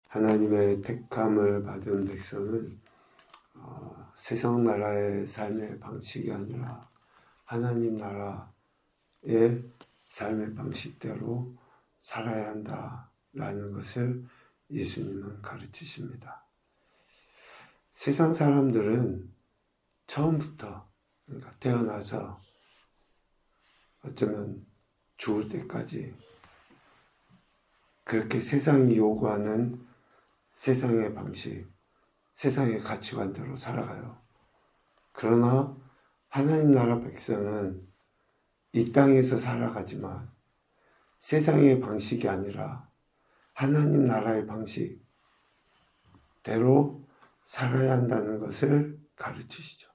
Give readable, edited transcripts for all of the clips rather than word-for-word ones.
하나님의 택함을 받은 백성은 세상 나라의 삶의 방식이 아니라 하나님 나라의 삶의 방식대로 살아야 한다라는 것을 예수님은 가르치십니다. 세상 사람들은 처음부터, 그러니까 태어나서 어쩌면 죽을 때까지 그렇게 세상이 요구하는 세상의 방식, 세상의 가치관대로 살아가요. 그러나 하나님 나라 백성은 이 땅에서 살아가지만 세상의 방식이 아니라 하나님 나라의 방식대로 살아야 한다는 것을 가르치시죠.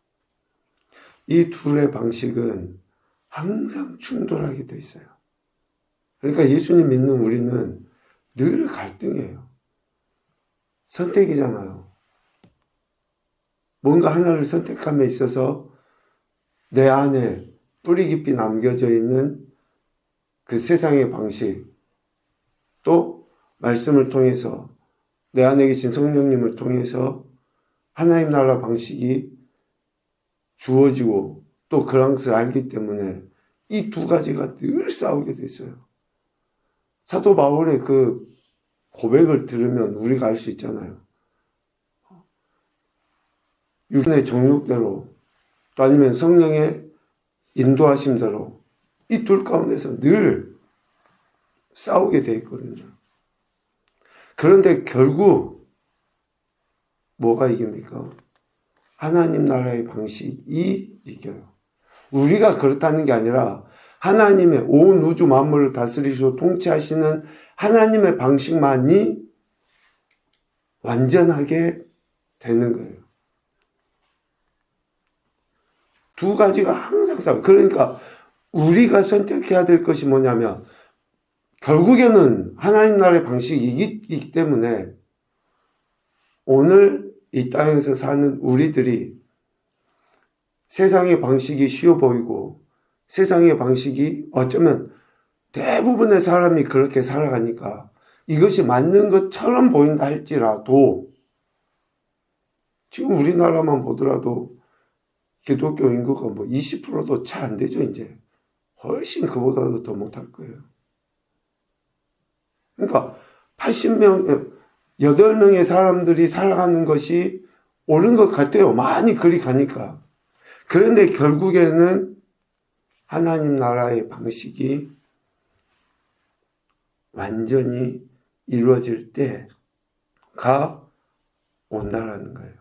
이 둘의 방식은 항상 충돌하게 돼 있어요. 그러니까 예수님 믿는 우리는 늘 갈등이에요. 선택이잖아요. 뭔가 하나를 선택함에 있어서 내 안에 뿌리 깊이 남겨져 있는 그 세상의 방식, 또 말씀을 통해서 내 안에 계신 성령님을 통해서 하나님 나라 방식이 주어지고 또 그런 것을 알기 때문에 이 두 가지가 늘 싸우게 돼 있어요. 사도 바울의 그 고백을 들으면 우리가 알 수 있잖아요. 육신의 정욕대로 또 아니면 성령의 인도하심대로 이 둘 가운데서 늘 싸우게 돼 있거든요. 그런데 결국 뭐가 이깁니까? 하나님 나라의 방식이 이겨요. 우리가 그렇다는 게 아니라 하나님의 온 우주 만물을 다스리시고 통치하시는 하나님의 방식만이 완전하게 되는 거예요. 두 가지가 항상 싸워요. 그러니까 우리가 선택해야 될 것이 뭐냐면 결국에는 하나님 나라의 방식이기 때문에 오늘 이 땅에서 사는 우리들이 세상의 방식이 쉬워 보이고 세상의 방식이 어쩌면 대부분의 사람이 그렇게 살아가니까 이것이 맞는 것처럼 보인다 할지라도 지금 우리나라만 보더라도 기독교 인구가 뭐 20%도 채 안 되죠, 이제. 훨씬 그보다도 더 못할 거예요. 그러니까 80명, 8명의 사람들이 살아가는 것이 옳은 것 같아요. 많이 그리 가니까. 그런데 결국에는 하나님 나라의 방식이 완전히 이루어질 때가 온다라는 거예요.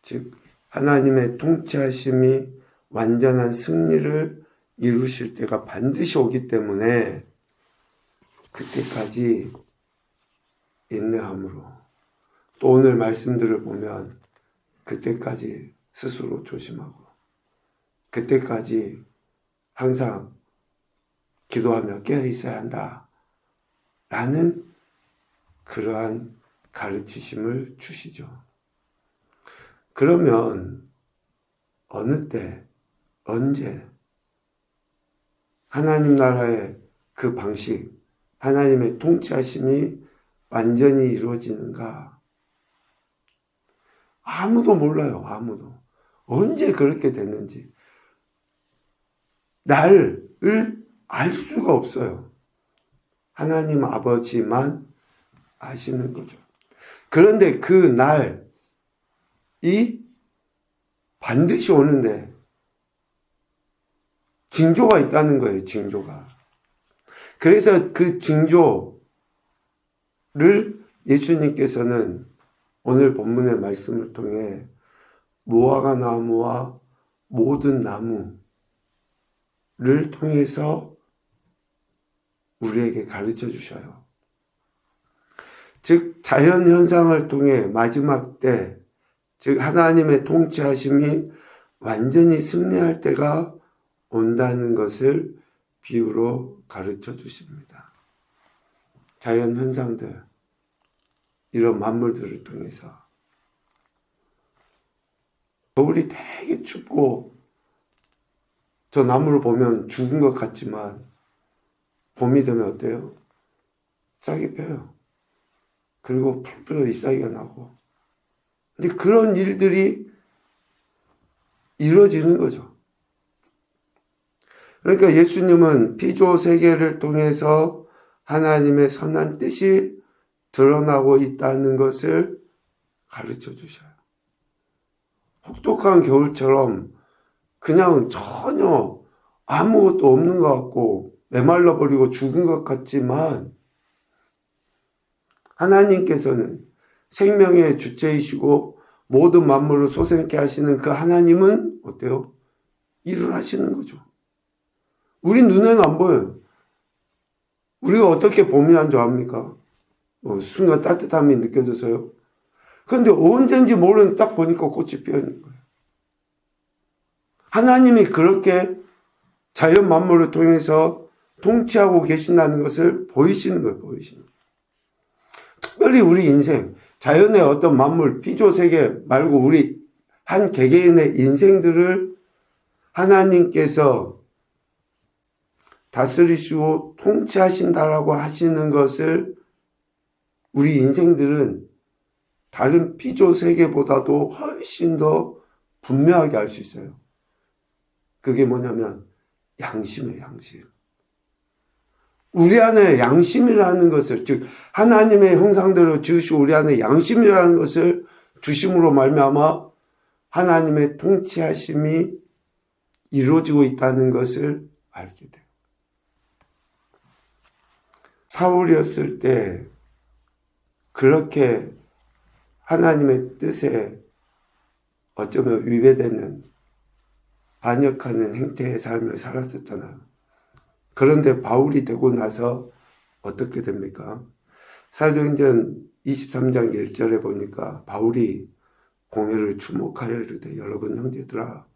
즉 하나님의 통치하심이 완전한 승리를 이루실 때가 반드시 오기 때문에 그때까지 인내함으로 또 오늘 말씀들을 보면 그때까지 스스로 조심하고 그때까지 항상 기도하며 깨어 있어야 한다 라는 그러한 가르치심을 주시죠. 그러면 어느 때 언제 하나님 나라의 그 방식 하나님의 통치하심이 완전히 이루어지는가? 아무도 몰라요. 아무도. 언제 그렇게 됐는지. 날을 알 수가 없어요. 하나님 아버지만 아시는 거죠. 그런데 그 날이 반드시 오는데 징조가 있다는 거예요. 징조가. 그래서 그 징조를 예수님께서는 오늘 본문의 말씀을 통해 무화과 나무와 모든 나무를 통해서 우리에게 가르쳐 주셔요. 즉 자연 현상을 통해 마지막 때, 즉 하나님의 통치하심이 완전히 승리할 때가 온다는 것을 비유로 가르쳐 주십니다. 자연 현상들, 이런 만물들을 통해서 겨울이 되게 춥고 저 나무를 보면 죽은 것 같지만 봄이 되면 어때요? 싹이 펴요. 그리고 풀풀어 잎사귀가 나고. 근데 그런 일들이 이루어지는 거죠. 그러니까 예수님은 피조 세계를 통해서 하나님의 선한 뜻이 드러나고 있다는 것을 가르쳐 주셔요. 혹독한 겨울처럼 그냥 전혀 아무것도 없는 것 같고 메말라 버리고 죽은 것 같지만 하나님께서는 생명의 주체이시고 모든 만물을 솟아나게 하시는 그 하나님은 어때요? 일을 하시는 거죠. 우리 눈에는 안 보여요. 우리가 어떻게 봄이 안 좋아합니까? 순간 따뜻함이 느껴져서요. 그런데 언제인지 모르는 딱 보니까 꽃이 피어있는 거예요. 하나님이 그렇게 자연 만물을 통해서 통치하고 계신다는 것을 보이시는 거예요. 보이시는 거예요. 특별히 우리 인생, 자연의 어떤 만물, 피조세계 말고 우리 한 개개인의 인생들을 하나님께서 다스리시고 통치하신다라고 하시는 것을 우리 인생들은 다른 피조세계보다도 훨씬 더 분명하게 알 수 있어요. 그게 뭐냐면 양심이에요, 양심. 우리 안에 양심이라는 것을, 즉 하나님의 형상대로 지으시고 우리 안에 양심이라는 것을 주심으로 말미암아 하나님의 통치하심이 이루어지고 있다는 것을 알게 돼요. 사울이었을 때 그렇게 하나님의 뜻에 어쩌면 위배되는 반역하는 행태의 삶을 살았었잖아요. 그런데 바울이 되고 나서 어떻게 됩니까? 사도행전 23장 1절에 보니까 바울이 공회를 주목하여 이르되 여러분 형제들아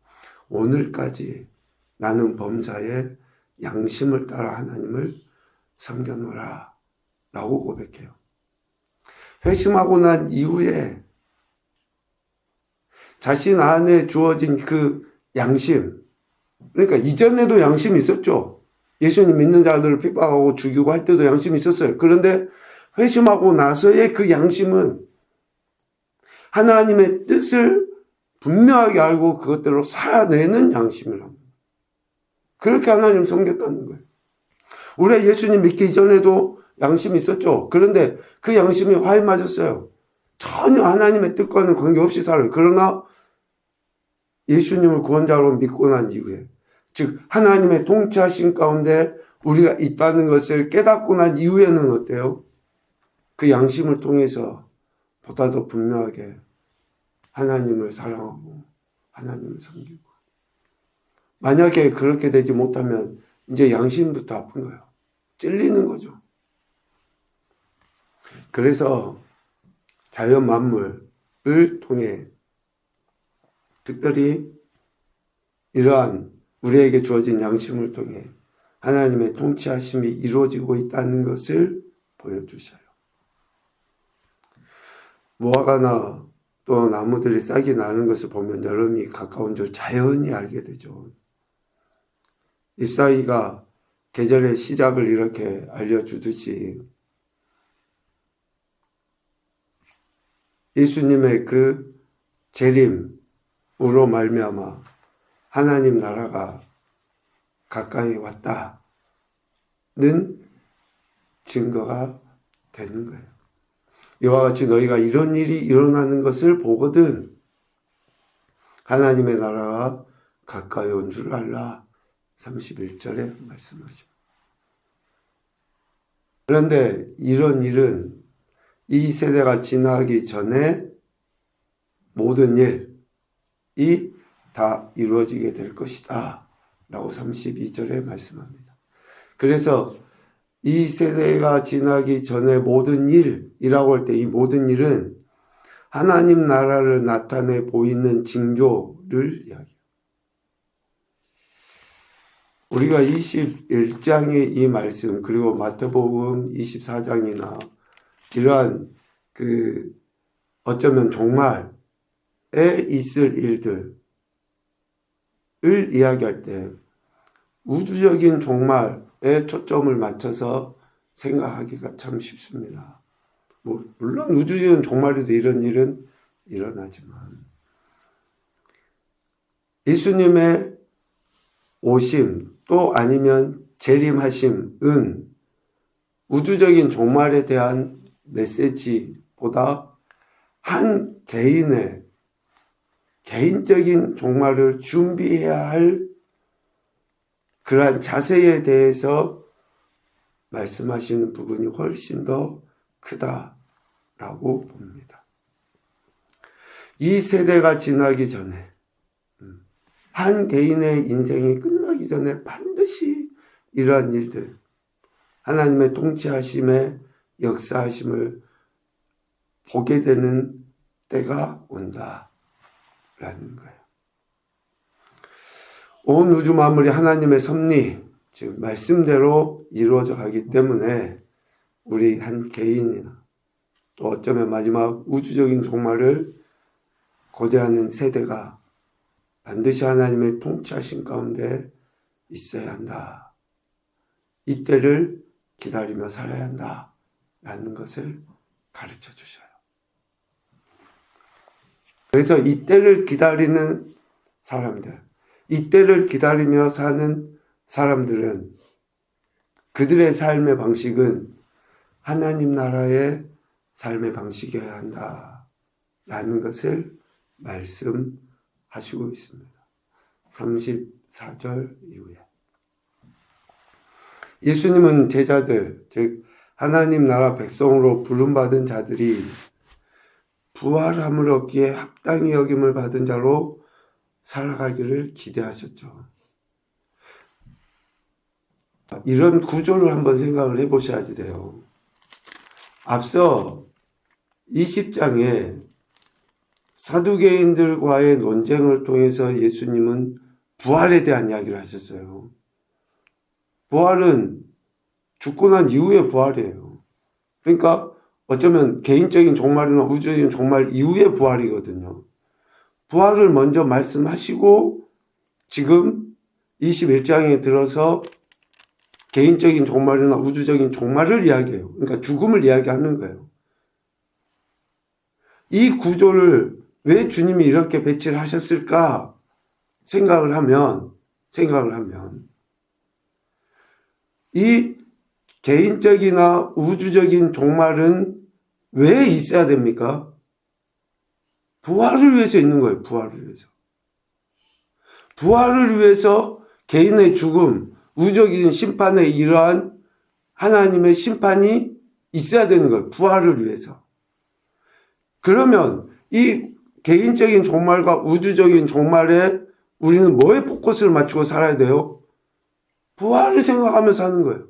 오늘까지 나는 범사에 양심을 따라 하나님을 섬겨노라 라고 고백해요. 회심하고 난 이후에 자신 안에 주어진 그 양심, 그러니까 이전에도 양심이 있었죠. 예수님 믿는 자들을 핍박하고 죽이고 할 때도 양심이 있었어요. 그런데 회심하고 나서의 그 양심은 하나님의 뜻을 분명하게 알고 그것대로 살아내는 양심이랍니다. 그렇게 하나님 섬겼다는 거예요. 우리가 예수님 믿기 이전에도 양심이 있었죠. 그런데 그 양심이 화에 맞았어요. 전혀 하나님의 뜻과는 관계없이 살아요. 그러나 예수님을 구원자로 믿고 난 이후에, 즉 하나님의 통치하신 가운데 우리가 있다는 것을 깨닫고 난 이후에는 어때요? 그 양심을 통해서 보다 더 분명하게 하나님을 사랑하고 하나님을 섬기고, 만약에 그렇게 되지 못하면 이제 양심부터 아픈 거예요. 찔리는 거죠. 그래서 자연 만물을 통해 특별히 이러한 우리에게 주어진 양심을 통해 하나님의 통치하심이 이루어지고 있다는 것을 보여주셔요. 무화과나 또 나무들이 싹이 나는 것을 보면 여름이 가까운 줄 자연히 알게 되죠. 잎사귀가 계절의 시작을 이렇게 알려주듯이 예수님의 그 재림으로 말미암아 하나님 나라가 가까이 왔다는 증거가 되는 거예요. 이와 같이 너희가 이런 일이 일어나는 것을 보거든 하나님의 나라가 가까이 온 줄 알라. 31절에 말씀하죠. 그런데 이런 일은 이 세대가 지나기 전에 모든 일이 다 이루어지게 될 것이다 라고 32절에 말씀합니다. 그래서 이 세대가 지나기 전에 모든 일이라고 할 때 이 모든 일은 하나님 나라를 나타내 보이는 징조를 이야기해요. 우리가 21장의 이 말씀, 그리고 마태복음 24장이나 이러한 어쩌면 종말에 있을 일들을 이야기할 때 우주적인 종말에 초점을 맞춰서 생각하기가 참 쉽습니다. 물론 우주적인 종말에도 이런 일은 일어나지만 예수님의 오심 또 아니면 재림하심은 우주적인 종말에 대한 메시지보다 한 개인의 개인적인 종말을 준비해야 할 그러한 자세에 대해서 말씀하시는 부분이 훨씬 더 크다라고 봅니다. 이 세대가 지나기 전에 한 개인의 인생이 끝나기 전에 반드시 이러한 일들, 하나님의 통치하심의 역사하심을 보게 되는 때가 온다라는 거예요. 온 우주 만물이 하나님의 섭리, 즉 말씀대로 이루어져 가기 때문에 우리 한 개인이나 또 어쩌면 마지막 우주적인 종말을 고대하는 세대가 반드시 하나님의 통치하심 가운데 있어야 한다. 이때를 기다리며 살아야 한다. 라는 것을 가르쳐 주셔요. 그래서 이때를 기다리는 사람들, 이때를 기다리며 사는 사람들은 그들의 삶의 방식은 하나님 나라의 삶의 방식이어야 한다. 라는 것을 말씀하시고 있습니다. 34절 이후에. 예수님은 제자들, 즉 하나님 나라 백성으로 부름받은 자들이 부활함을 얻기에 합당히 여김을 받은 자로 살아가기를 기대하셨죠. 이런 구조를 한번 생각을 해보셔야지 돼요. 앞서 20장에 사두개인들과의 논쟁을 통해서 예수님은 부활에 대한 이야기를 하셨어요. 부활은 죽고 난 이후의 부활이에요. 그러니까 어쩌면 개인적인 종말이나 우주적인 종말 이후의 부활이거든요. 부활을 먼저 말씀하시고 지금 21장에 들어서 개인적인 종말이나 우주적인 종말을 이야기해요. 그러니까 죽음을 이야기하는 거예요. 이 구조를 왜 주님이 이렇게 배치를 하셨을까 생각을 하면 이 개인적이나 우주적인 종말은 왜 있어야 됩니까? 부활을 위해서 있는 거예요. 부활을 위해서. 부활을 위해서 개인의 죽음, 우주적인 심판에 이러한 하나님의 심판이 있어야 되는 거예요. 부활을 위해서. 그러면 이 개인적인 종말과 우주적인 종말에 우리는 뭐에 포커스를 맞추고 살아야 돼요? 부활을 생각하며 사는 거예요.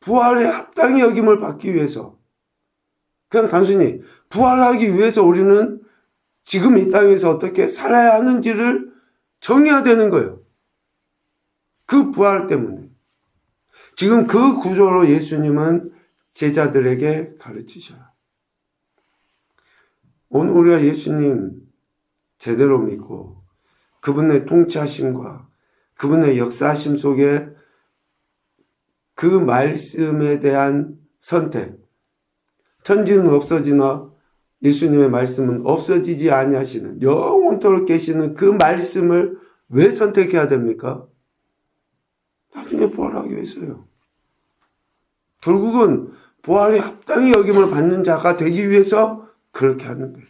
부활에 합당히 여김을 받기 위해서. 그냥 단순히 부활하기 위해서 우리는 지금 이 땅에서 어떻게 살아야 하는지를 정해야 되는 거예요. 그 부활 때문에. 지금 그 구조로 예수님은 제자들에게 가르치셔요. 오늘 우리가 예수님 제대로 믿고 그분의 통치하심과 그분의 역사하심 속에 그 말씀에 대한 선택, 천지는 없어지나 예수님의 말씀은 없어지지 아니하시는 영원토록 계시는 그 말씀을 왜 선택해야 됩니까? 나중에 부활하기 위해서요. 결국은 부활에 합당히 여김을 받는 자가 되기 위해서 그렇게 하는 거예요.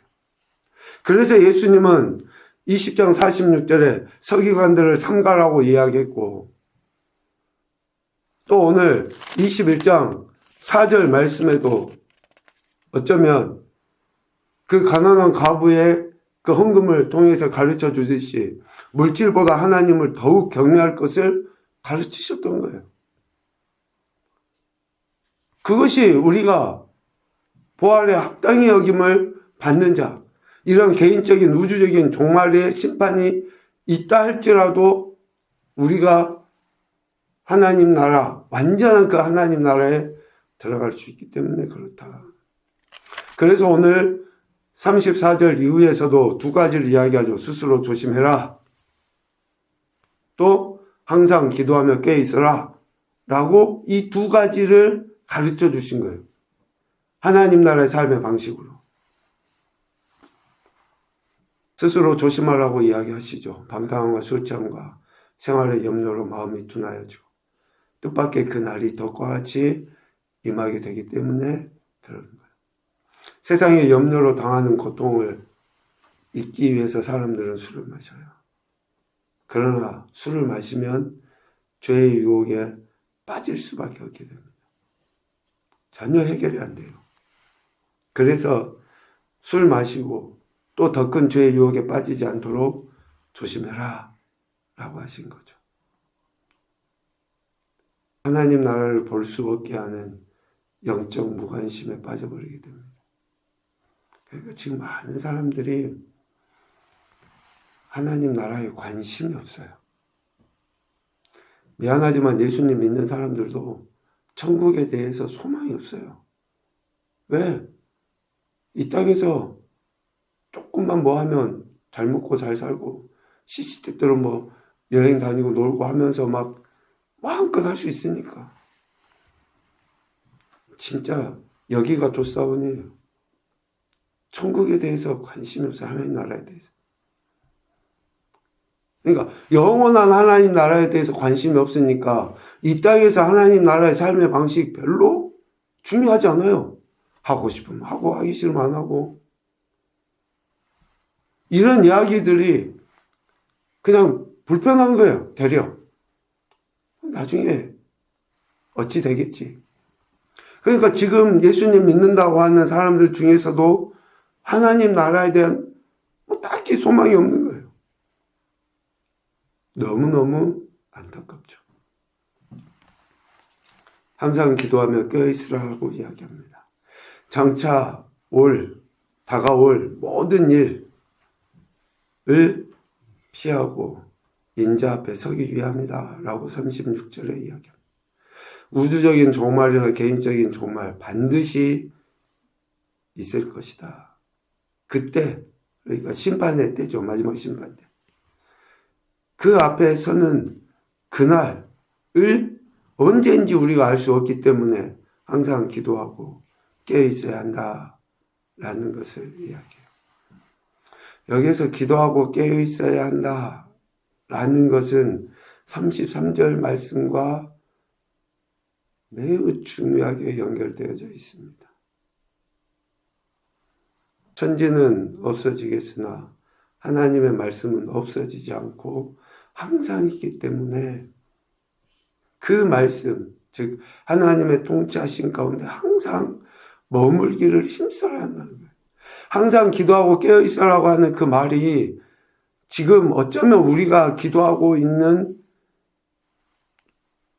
그래서 예수님은 20장 46절에 서기관들을 삼가라고 이야기했고 또 오늘 21장 4절 말씀에도 어쩌면 그 가난한 과부의 그 헌금을 통해서 가르쳐 주듯이 물질보다 하나님을 더욱 경외할 것을 가르치셨던 거예요. 그것이 우리가 부활에 합당히 여김을 받는 자, 이런 개인적인 우주적인 종말의 심판이 있다 할지라도 우리가 하나님 나라, 완전한 그 하나님 나라에 들어갈 수 있기 때문에 그렇다. 그래서 오늘 34절 이후에서도 두 가지를 이야기하죠. 스스로 조심해라. 또 항상 기도하며 깨어 있어라. 라고 이 두 가지를 가르쳐 주신 거예요. 하나님 나라의 삶의 방식으로. 스스로 조심하라고 이야기하시죠. 방탕함과 술 취함과 생활의 염려로 마음이 둔하여지고 뜻밖의 그 날이 덕과 같이 임하게 되기 때문에 그러는 거예요. 세상의 염려로 당하는 고통을 잊기 위해서 사람들은 술을 마셔요. 그러나 술을 마시면 죄의 유혹에 빠질 수밖에 없게 됩니다. 전혀 해결이 안 돼요. 그래서 술 마시고 또 더 큰 죄의 유혹에 빠지지 않도록 조심해라 라고 하신 거죠. 하나님 나라를 볼 수 없게 하는 영적 무관심에 빠져버리게 됩니다. 그러니까 지금 많은 사람들이 하나님 나라에 관심이 없어요. 미안하지만 예수님 믿는 사람들도 천국에 대해서 소망이 없어요. 왜? 이 땅에서 조금만 뭐 하면 잘 먹고 잘 살고 시시때때로 뭐 여행 다니고 놀고 하면서 막 마음껏 할 수 있으니까. 진짜 여기가 조사원이에요. 천국에 대해서 관심이 없어요. 하나님 나라에 대해서. 그러니까 영원한 하나님 나라에 대해서 관심이 없으니까 이 땅에서 하나님 나라의 삶의 방식 별로 중요하지 않아요. 하고 싶으면 하고 하기 싫으면 안 하고. 이런 이야기들이 그냥 불편한 거예요. 되려. 나중에 어찌 되겠지. 그러니까 지금 예수님 믿는다고 하는 사람들 중에서도 하나님 나라에 대한 뭐 딱히 소망이 없는 거예요. 너무너무 안타깝죠. 항상 기도하며 깨어있으라고 이야기합니다. 장차 다가올 모든 일을 피하고 인자 앞에 서기 위함이다 라고 36절에 이야기합니다. 우주적인 종말이나 개인적인 종말 반드시 있을 것이다. 그때, 그러니까 심판의 때죠. 마지막 심판 때. 그 앞에 서는 그날을 언제인지 우리가 알 수 없기 때문에 항상 기도하고 깨어있어야 한다라는 것을 이야기해요. 여기서 기도하고 깨어있어야 한다라는 것은 33절 말씀과 매우 중요하게 연결되어져 있습니다. 천지는 없어지겠으나 하나님의 말씀은 없어지지 않고 항상 있기 때문에 그 말씀, 즉 하나님의 통치하신 가운데 항상 머물기를 힘써야 한다는 거예요. 항상 기도하고 깨어있으라고 하는 그 말이 지금 어쩌면 우리가 기도하고 있는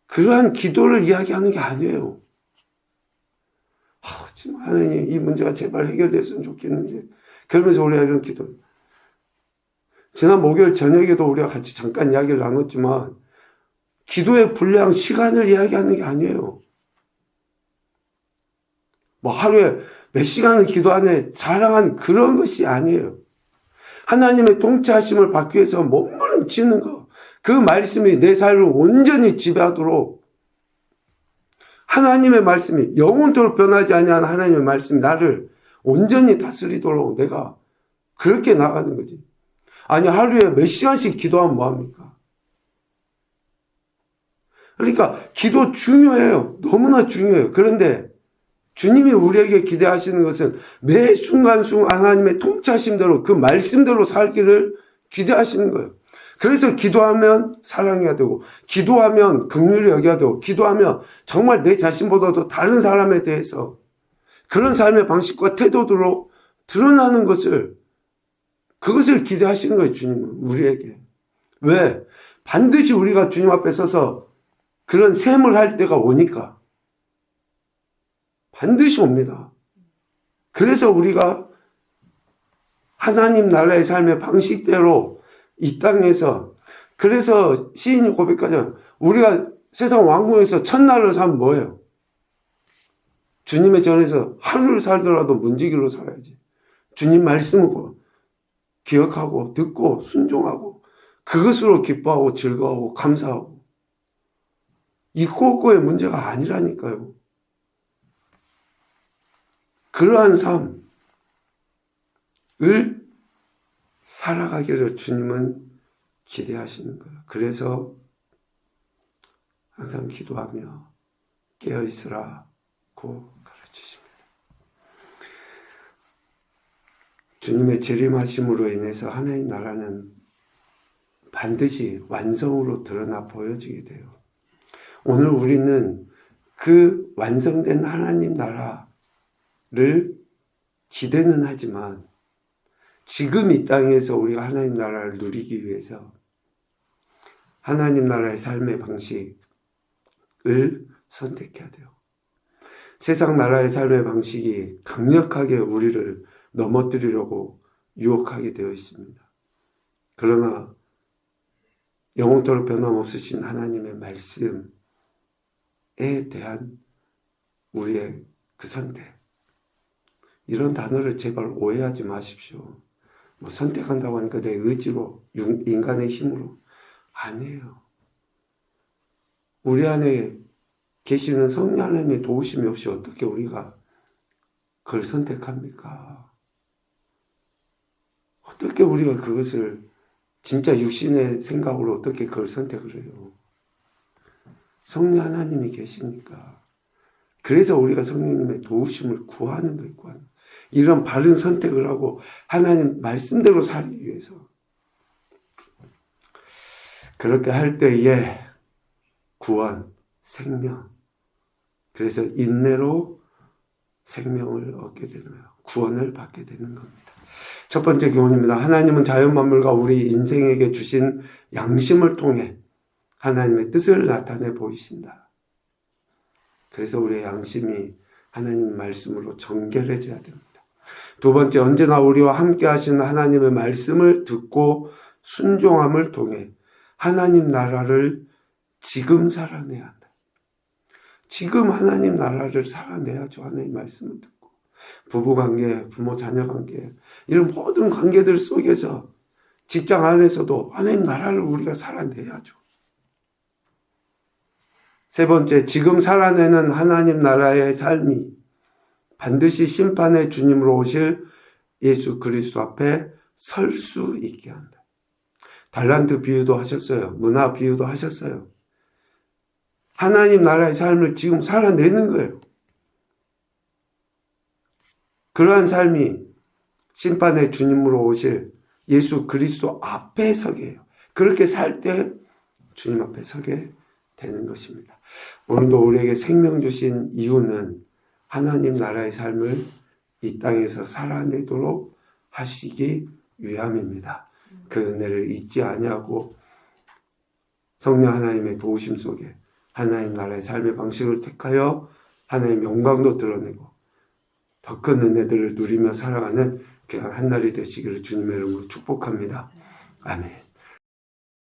그러한 기도를 이야기하는 게 아니에요. 지금 하나님 이 문제가 제발 해결됐으면 좋겠는데 그러면서 우리가 이런 기도. 지난 목요일 저녁에도 우리가 같이 잠깐 이야기를 나눴지만 기도의 분량, 시간을 이야기하는 게 아니에요. 뭐 하루에 몇 시간을 기도하네 자랑한 그런 것이 아니에요. 하나님의 통치하심을 받기 위해서 몸부림치는 거. 그 말씀이 내 삶을 온전히 지배하도록 하나님의 말씀이 영원토록 변하지 아니하는 하나님의 말씀이 나를 온전히 다스리도록 내가 그렇게 나가는 거지. 아니 하루에 몇 시간씩 기도하면 뭐합니까? 그러니까 기도 중요해요. 너무나 중요해요. 그런데 주님이 우리에게 기대하시는 것은 매 순간순간 하나님의 통치하심대로 그 말씀대로 살기를 기대하시는 거예요. 그래서 기도하면 사랑해야 되고 기도하면 긍휼히 여겨야 되고 기도하면 정말 내 자신보다도 다른 사람에 대해서 그런 삶의 방식과 태도로 드러나는 그것을 기대하시는 거예요. 주님은 우리에게. 왜? 반드시 우리가 주님 앞에 서서 그런 셈을 할 때가 오니까 반드시 옵니다. 그래서 우리가 하나님 나라의 삶의 방식대로 이 땅에서 그래서 시인이 고백하잖아요. 우리가 세상 왕궁에서 첫날을 살면 뭐예요? 주님의 전에서 하루를 살더라도 문지기로 살아야지. 주님 말씀을 기억하고 듣고 순종하고 그것으로 기뻐하고 즐거워하고 감사하고 있고 없고의 문제가 아니라니까요. 그러한 삶을 살아가기를 주님은 기대하시는 거예요. 그래서 항상 기도하며 깨어있으라고 가르치십니다. 주님의 재림하심으로 인해서 하나님 나라는 반드시 완성으로 드러나 보여지게 돼요. 오늘 우리는 그 완성된 하나님 나라를 기대는 하지만 지금 이 땅에서 우리가 하나님 나라를 누리기 위해서 하나님 나라의 삶의 방식을 선택해야 돼요. 세상 나라의 삶의 방식이 강력하게 우리를 넘어뜨리려고 유혹하게 되어 있습니다. 그러나 영원토록 변함없으신 하나님의 말씀에 대한 우리의 그 선택, 이런 단어를 제발 오해하지 마십시오. 뭐 선택한다고 하니까 내 의지로, 인간의 힘으로. 아니에요. 우리 안에 계시는 성령 하나님의 도우심이 없이 어떻게 우리가 그걸 선택합니까? 어떻게 우리가 그것을 진짜 육신의 생각으로 어떻게 그걸 선택을 해요? 성령 하나님이 계시니까. 그래서 우리가 성령님의 도우심을 구하는 거예요. 이런 바른 선택을 하고 하나님 말씀대로 살기 위해서. 그렇게 할 때에 구원, 생명. 그래서 인내로 생명을 얻게 되는 거예요. 구원을 받게 되는 겁니다. 첫 번째 교훈입니다. 하나님은 자연 만물과 우리 인생에게 주신 양심을 통해 하나님의 뜻을 나타내 보이신다. 그래서 우리의 양심이 하나님 말씀으로 정결해져야 됩니다. 두 번째, 언제나 우리와 함께 하시는 하나님의 말씀을 듣고 순종함을 통해 하나님 나라를 지금 살아내야 한다. 지금 하나님 나라를 살아내야죠. 하나님 말씀을 듣고. 부부관계, 부모 자녀관계, 이런 모든 관계들 속에서 직장 안에서도 하나님 나라를 우리가 살아내야죠. 세 번째, 지금 살아내는 하나님 나라의 삶이 반드시 심판의 주님으로 오실 예수 그리스도 앞에 설 수 있게 한다. 달란트 비유도 하셨어요. 문화 비유도 하셨어요. 하나님 나라의 삶을 지금 살아내는 거예요. 그러한 삶이 심판의 주님으로 오실 예수 그리스도 앞에 서게 해요. 그렇게 살 때 주님 앞에 서게 되는 것입니다. 오늘도 우리에게 생명 주신 이유는 하나님 나라의 삶을 이 땅에서 살아내도록 하시기 위함입니다. 그 은혜를 잊지 아니하고 성령 하나님의 도우심 속에 하나님 나라의 삶의 방식을 택하여 하나님의 영광도 드러내고 더 큰 은혜들을 누리며 살아가는 귀한 한 날이 되시기를 주님의 이름으로 축복합니다. 아멘.